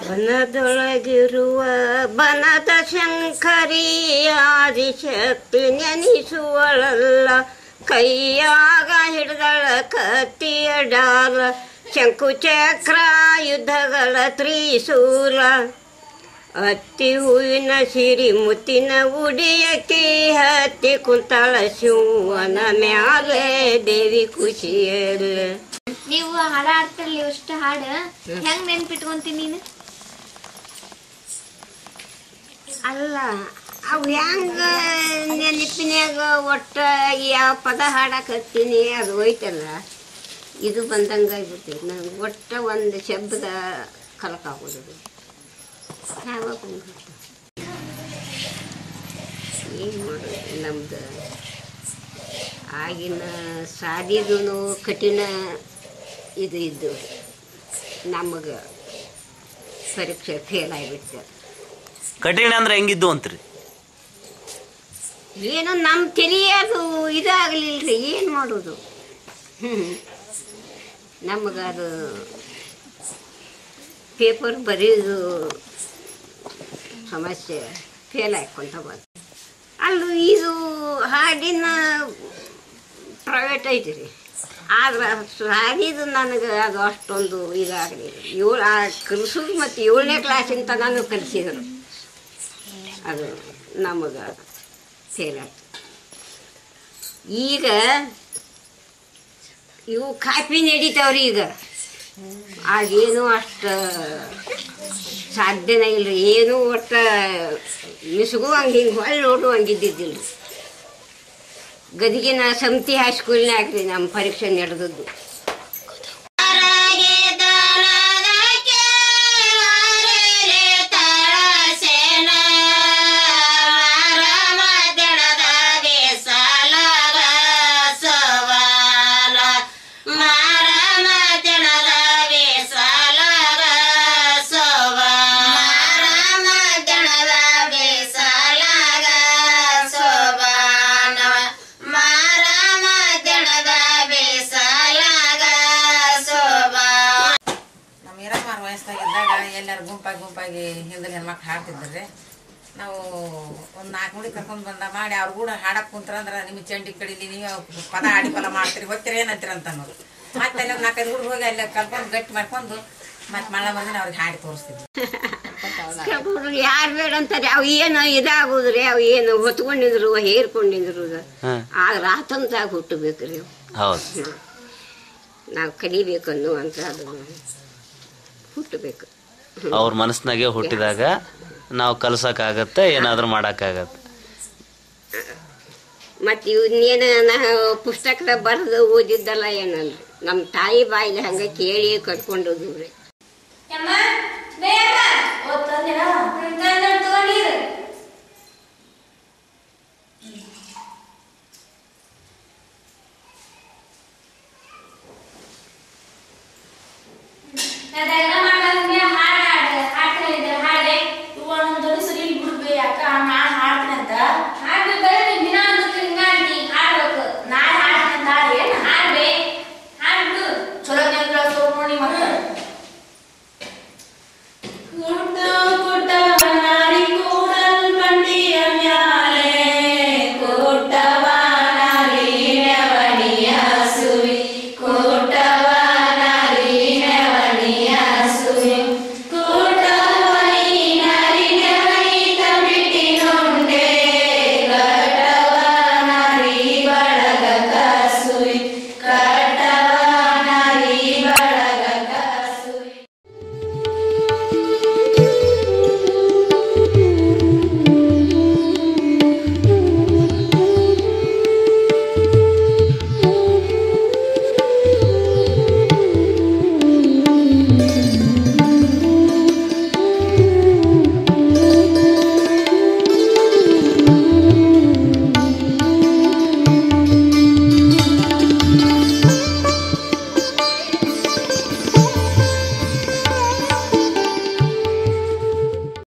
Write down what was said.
ಬನದೊಳಗಿರುವ ಬನದ ಶಂಕರಿ ಆದಿಶಕ್ತಿ ನೆನೆಸುವಳಲ್ಲ, ಕೈಯಾಗ ಹಿಡ್ದಳ ಕತ್ತಿಯ ಡಾಲ, ಶಂಕು ಚಕ್ರ ಯುದ್ಧಗಳ ತ್ರಿಶೂಲ, ಹತ್ತಿ ಹೂವಿನ ಸಿರಿ ಮುತ್ತಿನ ಉಡಿಯಕ್ಕೆ ಹತ್ತಿ ಕುಂತಾಳ ಶಿವನ ಮ್ಯಾಲೆ ದೇವಿ ಖುಷಿಯಲ್ಲ. ನೀವು ಹಾಡ ಆಡ್ತಿರ್ಲಿ ಅಷ್ಟು ಹಾಡು ಹೆಂಗ್ ನೆನ್ಪಿಟ್ಕೊಂತೀನಿ ನೀನು? ಅಲ್ಲ ಅವು ಹೆಂಗ ನೆನಪಿನ್ಯಾಗ ಒಟ್ಟ ಯಾವ ಪದ ಹಾಡಕತ್ತೀನಿ ಅದು ಹೋಯ್ತಲ್ಲ, ಇದು ಬಂದಂಗಾಗ್ಬಿಡ್ತೈತಿ ನಂಗೆ. ಒಟ್ಟ ಒಂದು ಶಬ್ದ ಕಲಕಾಗೋದು ಏನು ಮಾಡೋದು. ನಮ್ದು ಆಗಿನ ಸಾದಿದೂ ಕಠಿಣ ಇದು ಇದ್ದು ನಮಗೆ ಪರೀಕ್ಷೆ ಫೇಲ್ ಆಗಿಬಿಡ್ತು. ಕಠಿಣ ಅಂದ್ರೆ ಹೆಂಗಿದ್ದು ಅಂತ್ರಿ? ಏನೋ ನಮ್ಮ ತಲೆಯದು ಇದಾಗಲಿಲ್ಲ ರೀ, ಏನು ಮಾಡೋದು. ನಮಗದು ಪೇಪರ್ ಬರೆಯೋದು ಸಮಸ್ಯೆ ಫೇಲ್ ಹಾಕ್ಕೊಂತ ಬಂತು. ಅಲ್ಲೂ ಇದು ಹಾಡಿನ ಪ್ರೈವೇಟ್ ಐತಿ ರೀ, ಆದ್ರೆ ಸಾದಿದು ನನಗೆ ಅದು ಅಷ್ಟೊಂದು ಇದಾಗಲಿಲ್ಲ. ಕಲಿಸೋದು ಮತ್ತು 7ನೇ ಕ್ಲಾಸಿಂದ ನಾನು ಕಲಿಸಿದ್ರು, ಅದು ನಮಗೆ ಫೇಲ್ ಆಯ್ತು. ಈಗ ಇವು ಕಾಪಿ ನಡೀತಾವ್ರಿ ಈಗ, ಆಗೇನು ಅಷ್ಟು ಸಾಧ್ಯನೇ ಇಲ್ಲ ರೀ. ಏನೂ ಒಟ್ಟು ಮಿಸುಗು ಹಂಗೆ ಹಿಂಗೆ ಹೊಳ್ಳಿ ನೋಡು ಹಂಗಿದ್ದಿದ್ದಿಲ್ಲ. ಗದಗಿನ ಸಮಿತಿ ಹೈಸ್ಕೂಲ್ನಾಗ ರೀ ನಮ್ಮ ಪರೀಕ್ಷೆ ನಡೆದದ್ದು. ಎಲ್ಲರೂ ಗುಂಪಾಗಿ ಹಿಂದಿನ ಹೆಣ್ಮಕ್ಳು ಹಾಡ್ತಿದ್ರಿ. ನಾವು ಒಂದು 4 ಮುಡಿ ಕರ್ಕೊಂಡು ಬಂದ ಮಾಡಿ ಅವ್ರು ಕೂಡ ಹಾಡಕ್ಕೆ ಕುಂತ್ರಂದ್ರೆ ನಿಮಗೆ ಚಂಡಿ ಕಡೀಲಿ, ನೀವು ಪದ ಹಾಡಿ ಫಲ ಮಾಡ್ತೀರಿ ಹೋಗ್ತೀರಿ ಏನಂತೀರ ಅಂತ ಅನ್ನೋದು. ಮತ್ತೆ ಅಲ್ಲಿ 4-5 ಹುಡುಗ ಹೋಗಿ ಅಲ್ಲಿ ಕಲ್ಕೊಂಡು ಗಟ್ಟಿ ಮಾಡ್ಕೊಂಡು ಮತ್ತೆ ಮಳೆ ಬಂದಿನ ಅವ್ರಿಗೆ ಹಾಡಿ ತೋರಿಸ್ತಿದ್ವಿ. ಯಾರು ಬೇಡ ಅಂತಾರೆ, ಅವು ಏನು ಇದಾಗುದ್ರಿ, ಅವು ಏನು ಹೊತ್ಕೊಂಡಿದ್ರು ಹೇರ್ಕೊಂಡಿದ್ರು, ಆಗ ರಾತಂತಾಗ ಹುಟ್ಟಬೇಕ್ರಿ. ನಾವು ಕಲಿಬೇಕು ಅನ್ನುವಂಥ ಅದು ಹುಟ್ಟಬೇಕು. ಅವ್ರ ಮನಸ್ಸಿನಾಗೆ ಹುಟ್ಟಿದಾಗ ನಾವು ಕಲ್ಸಕ್ಕಾಗತ್ತೆ, ಏನಾದರೂ ಮಾಡೋಕ್ಕಾಗತ್ತೆ. ಮತ್ತು ಇವನ್ನೇನು ನಾವು ಪುಸ್ತಕದ ಬರೆದು ಓದಿದ್ದಲ್ಲ ಏನಲ್ಲ, ನಮ್ಮ ತಾಯಿ ಬಾಯಿಲಿ ಹಂಗೆ ಕೇಳಿ ಕರ್ಕೊಂಡೋದು ರೀ. ಅದೇ